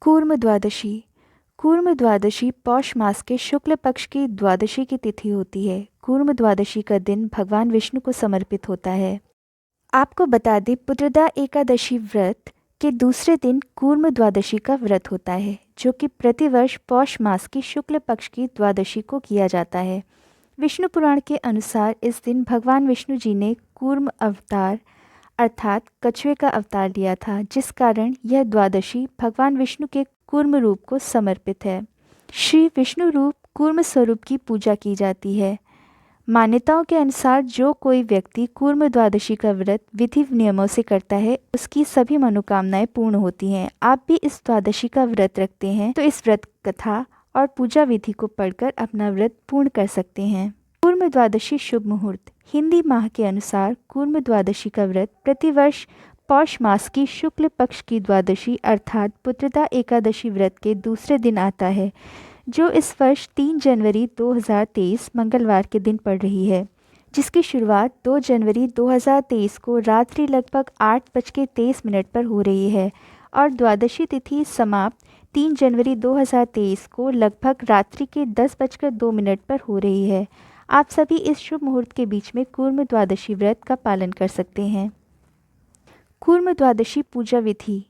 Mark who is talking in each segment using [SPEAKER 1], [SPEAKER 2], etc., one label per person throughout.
[SPEAKER 1] कूर्म द्वादशी। कूर्म द्वादशी पौष मास के शुक्ल पक्ष की द्वादशी की तिथि होती है। कूर्म द्वादशी का दिन भगवान विष्णु को समर्पित होता है। आपको बता दें, पुत्रदा एकादशी व्रत के दूसरे दिन कूर्म द्वादशी का व्रत होता है, जो कि प्रतिवर्ष पौष मास की शुक्ल पक्ष की द्वादशी को किया जाता है। विष्णु पुराण के अनुसार इस दिन भगवान विष्णु जी ने कूर्म अवतार अर्थात कछुए का अवतार लिया था, जिस कारण यह द्वादशी भगवान विष्णु के कूर्म रूप को समर्पित है। श्री विष्णु रूप कूर्म स्वरूप की पूजा की जाती है। मान्यताओं के अनुसार जो कोई व्यक्ति कूर्म द्वादशी का व्रत विधि नियमों से करता है, उसकी सभी मनोकामनाएं पूर्ण होती हैं। आप भी इस द्वादशी का व्रत रखते हैं तो इस व्रत कथा और पूजा विधि को पढ़कर अपना व्रत पूर्ण कर सकते हैं। कूर्म द्वादशी शुभ मुहूर्त। हिंदी माह के अनुसार कूर्म द्वादशी का व्रत प्रतिवर्ष पौष मास की शुक्ल पक्ष की द्वादशी अर्थात पुत्रदा एकादशी व्रत के दूसरे दिन आता है, जो इस वर्ष 3 जनवरी 2023 मंगलवार के दिन पड़ रही है, जिसकी शुरुआत 2 जनवरी 2023 को रात्रि लगभग 8:23 पर हो रही है और द्वादशी तिथि समाप्त 3 जनवरी 2023 को लगभग रात्रि के 10:02 पर हो रही है। आप सभी इस शुभ मुहूर्त के बीच में कूर्म द्वादशी व्रत का पालन कर सकते हैं। कूर्म द्वादशी पूजा विधि।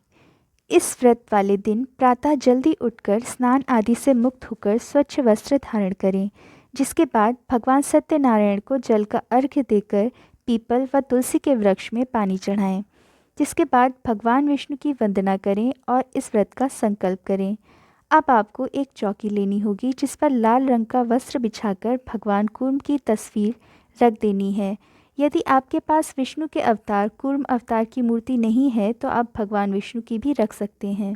[SPEAKER 1] इस व्रत वाले दिन प्रातः जल्दी उठकर स्नान आदि से मुक्त होकर स्वच्छ वस्त्र धारण करें, जिसके बाद भगवान सत्यनारायण को जल का अर्घ्य देकर पीपल व तुलसी के वृक्ष में पानी चढ़ाएं। जिसके बाद भगवान विष्णु की वंदना करें और इस व्रत का संकल्प करें। अब आपको एक चौकी लेनी होगी, जिस पर लाल रंग का वस्त्र बिछाकर भगवान कूर्म की तस्वीर रख देनी है। यदि आपके पास विष्णु के अवतार कूर्म अवतार की मूर्ति नहीं है तो आप भगवान विष्णु की भी रख सकते हैं।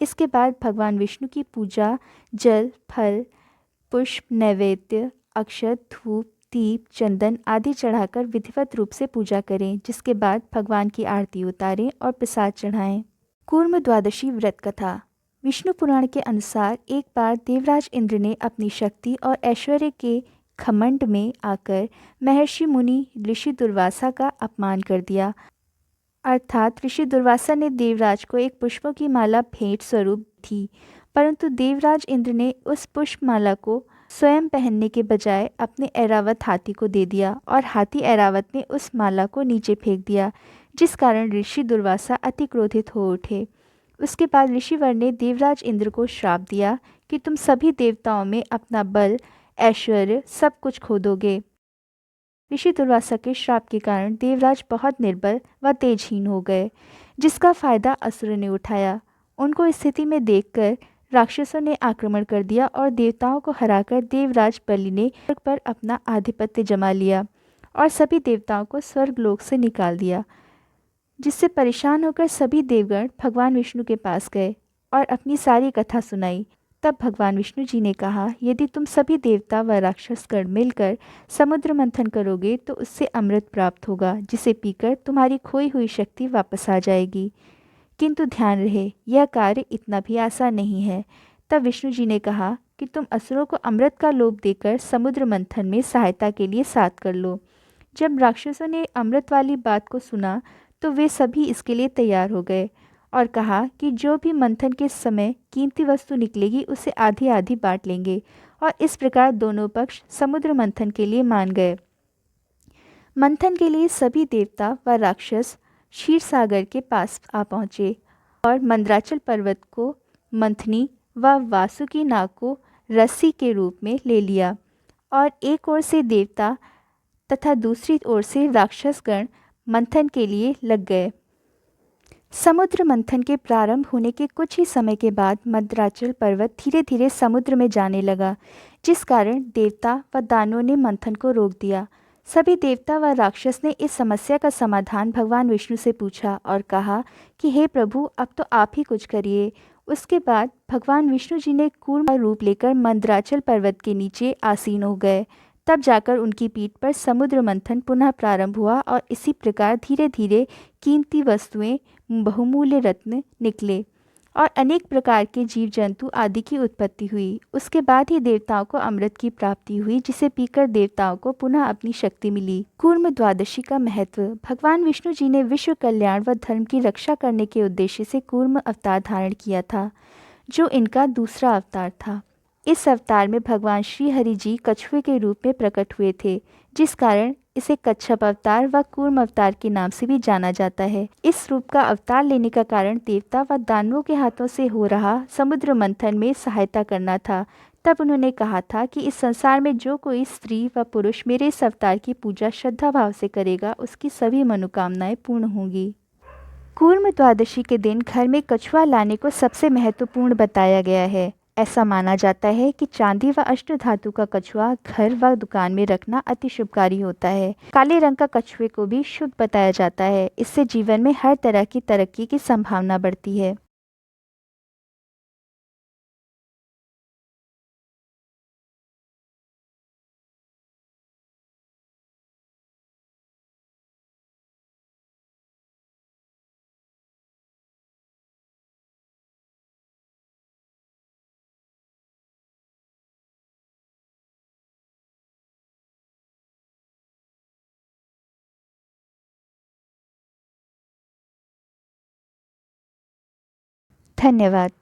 [SPEAKER 1] इसके बाद भगवान विष्णु की पूजा जल, फल, पुष्प, नैवेद्य, अक्षत, धूप, दीप, चंदन आदि चढ़ाकर विधिवत रूप से पूजा करें। जिसके बाद भगवान की आरती उतारें और प्रसाद चढ़ाएं। कूर्म द्वादशी व्रत कथा। विष्णु पुराण के अनुसार एक बार देवराज इंद्र ने अपनी शक्ति और ऐश्वर्य के घमंड में आकर महर्षि मुनि ऋषि दुर्वासा का अपमान कर दिया। अर्थात ऋषि दुर्वासा ने देवराज को एक पुष्पों की माला भेंट स्वरूप थी, परंतु देवराज इंद्र ने उस पुष्पमाला को स्वयं पहनने के बजाय अपने ऐरावत हाथी को दे दिया और हाथी ऐरावत ने उस माला को नीचे फेंक दिया, जिस कारण ऋषि दुर्वासा अति क्रोधित हो उठे। उसके बाद ऋषिवर ने देवराज इंद्र को श्राप दिया कि तुम सभी देवताओं में अपना बल, ऐश्वर्य सब कुछ खो दोगे। ऋषि दुर्वासा के श्राप के कारण देवराज बहुत निर्बल व तेजहीन हो गए, जिसका फायदा असुर ने उठाया। उनको इस स्थिति में देखकर राक्षसों ने आक्रमण कर दिया और देवताओं को हराकर देवराज बलि ने स्वर्ग पर अपना आधिपत्य जमा लिया और सभी देवताओं को स्वर्गलोक से निकाल दिया। जिससे परेशान होकर सभी देवगण भगवान विष्णु के पास गए और अपनी सारी कथा सुनाई। तब भगवान विष्णु जी ने कहा, यदि तुम सभी देवता व राक्षसगण मिलकर समुद्र मंथन करोगे तो उससे अमृत प्राप्त होगा, जिसे पीकर तुम्हारी खोई हुई शक्ति वापस आ जाएगी। किंतु ध्यान रहे, यह कार्य इतना भी आसान नहीं है। तब विष्णु जी ने कहा कि तुम असुरों को अमृत का लोभ देकर समुद्र मंथन में सहायता के लिए साथ कर लो। जब राक्षसों ने अमृत वाली बात को सुना तो वे सभी इसके लिए तैयार हो गए और कहा कि जो भी मंथन के समय कीमती वस्तु निकलेगी उसे आधी आधी बांट लेंगे, और इस प्रकार दोनों पक्ष समुद्र मंथन के लिए मान गए। मंथन के लिए सभी देवता व राक्षस क्षीर सागर के पास आ पहुँचे और मंदराचल पर्वत को मंथनी व वासुकी नाग को रस्सी के रूप में ले लिया और एक ओर से देवता तथा दूसरी ओर से राक्षसगण मंथन के लिए लग गए। समुद्र मंथन के प्रारंभ होने के कुछ ही समय के बाद मंदराचल पर्वत धीरे धीरे समुद्र में जाने लगा, जिस कारण देवता व दानवों ने मंथन को रोक दिया। सभी देवता व राक्षस ने इस समस्या का समाधान भगवान विष्णु से पूछा और कहा कि हे प्रभु, अब तो आप ही कुछ करिए। उसके बाद भगवान विष्णु जी ने कूर्म रूप लेकर मंदराचल पर्वत के नीचे आसीन हो गए। तब जाकर उनकी पीठ पर समुद्र मंथन पुनः प्रारंभ हुआ और इसी प्रकार धीरे धीरे कीमती वस्तुएं, बहुमूल्य रत्न निकले। और अनेक प्रकार के जीव जंतु आदि की उत्पत्ति हुई। उसके बाद ही देवताओं को अमृत की प्राप्ति हुई, जिसे पीकर देवताओं को पुनः अपनी शक्ति मिली। कूर्म द्वादशी का महत्व। भगवान विष्णु जी ने विश्व कल्याण व धर्म की रक्षा करने के उद्देश्य से कूर्म अवतार धारण किया था, जो इनका दूसरा अवतार था। इस अवतार में भगवान श्री हरि जी कछुए के रूप में प्रकट हुए थे, जिस कारण इसे कच्छप अवतार व कूर्म अवतार के नाम से भी जाना जाता है। इस रूप का अवतार लेने का कारण देवता व दानवों के हाथों से हो रहा समुद्र मंथन में सहायता करना था। तब उन्होंने कहा था कि इस संसार में जो कोई स्त्री व पुरुष मेरे इस अवतार की पूजा श्रद्धा भाव से करेगा, उसकी सभी मनोकामनाएं पूर्ण होंगी। कूर्म द्वादशी के दिन घर में कछुआ लाने को सबसे महत्वपूर्ण बताया गया है। ऐसा माना जाता है कि चांदी व अष्ट धातु का कछुआ घर व दुकान में रखना अति शुभकारी होता है। काले रंग का कछुए को भी शुभ बताया जाता है। इससे जीवन में हर तरह की तरक्की की संभावना बढ़ती है। धन्यवाद।